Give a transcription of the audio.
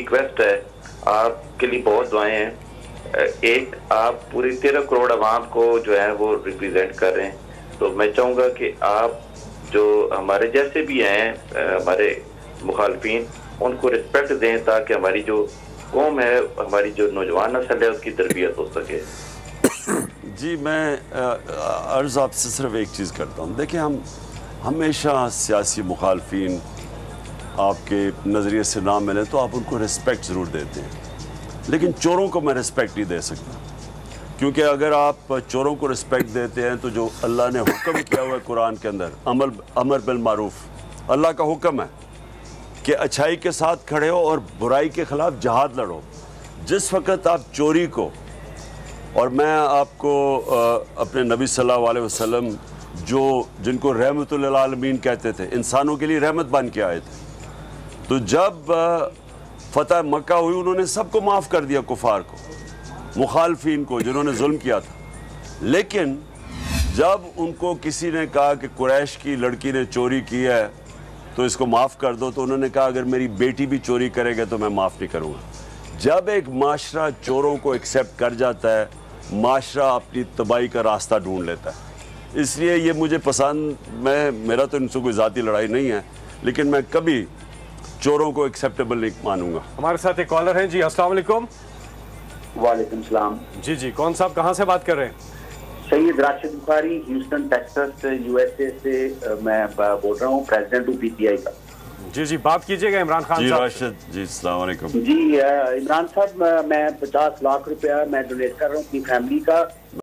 Request है, आपके लिए बहुत दुआएं हैं। एक आप पूरी 13 करोड़ आवाम को जो है वो रिप्रेजेंट कर रहे हैं, तो मैं चाहूँगा कि आप जो हमारे जैसे भी हैं हमारे मुखालफिन, उनको रिस्पेक्ट दें ताकि हमारी जो कौम है, हमारी जो नौजवान नस्ल है, उसकी तरबियत हो सके। जी, मैं अर्ज़ आपसे सिर्फ एक चीज़ करता हूँ। देखिए, हम हमेशा सियासी मुखालफिन आपके नज़रिए से ना मिले तो आप उनको रिस्पेक्ट ज़रूर देते हैं, लेकिन चोरों को मैं रिस्पेक्ट नहीं दे सकता, क्योंकि अगर आप चोरों को रिस्पेक्ट देते हैं तो जो अल्लाह ने हुक्म किया हुआ है कुरान के अंदर, अमर बिल मारूफ, अल्लाह का हुक्म है कि अच्छाई के साथ खड़े हो और बुराई के ख़िलाफ़ जहाद लड़ो। जिस वक़्त आप चोरी को, और मैं आपको अपने नबी सल्लल्लाहु अलैहि वसल्लम जिनको रहमतुल लिल आलमीन कहते थे, इंसानों के लिए रहमत बन के आए थे, तो जब फ़तह मक्का हुई उन्होंने सबको माफ़ कर दिया, कुफ़ार को, मुखालफिन को जिन्होंने जुल्म किया था। लेकिन जब उनको किसी ने कहा कि कुरैश की लड़की ने चोरी की है तो इसको माफ़ कर दो, तो उन्होंने कहा अगर मेरी बेटी भी चोरी करेगा तो मैं माफ़ नहीं करूँगा। जब एक माशरा चोरों को एक्सेप्ट कर जाता है, माशरा अपनी तबाही का रास्ता ढूंढ लेता है। इसलिए ये मुझे पसंद, मेरा तो इनसे कोई ज़ाती लड़ाई नहीं है, लेकिन मैं कभी चोरों को एक्सेप्टेबल नहीं मानूंगा। हमारे साथ एक कॉलर हैं जी। अस्सलाम वालेकुम। वालेकुम सलाम। जी, कौन साहब कहाँ से बात कर रहे हैं? Syed Rashid Bukhari, Houston Texas USA से मैं बोल रहा हूँ, प्रेसिडेंट हूँ PTI का। जी, बात कीजिएगा इमरान खान जी साहब। राशिद जी, अस्सलाम वालेकुम। जी इमरान साहब, मैं 50 लाख रुपया मैं डोनेट कर रहा हूँ अपनी फैमिली का।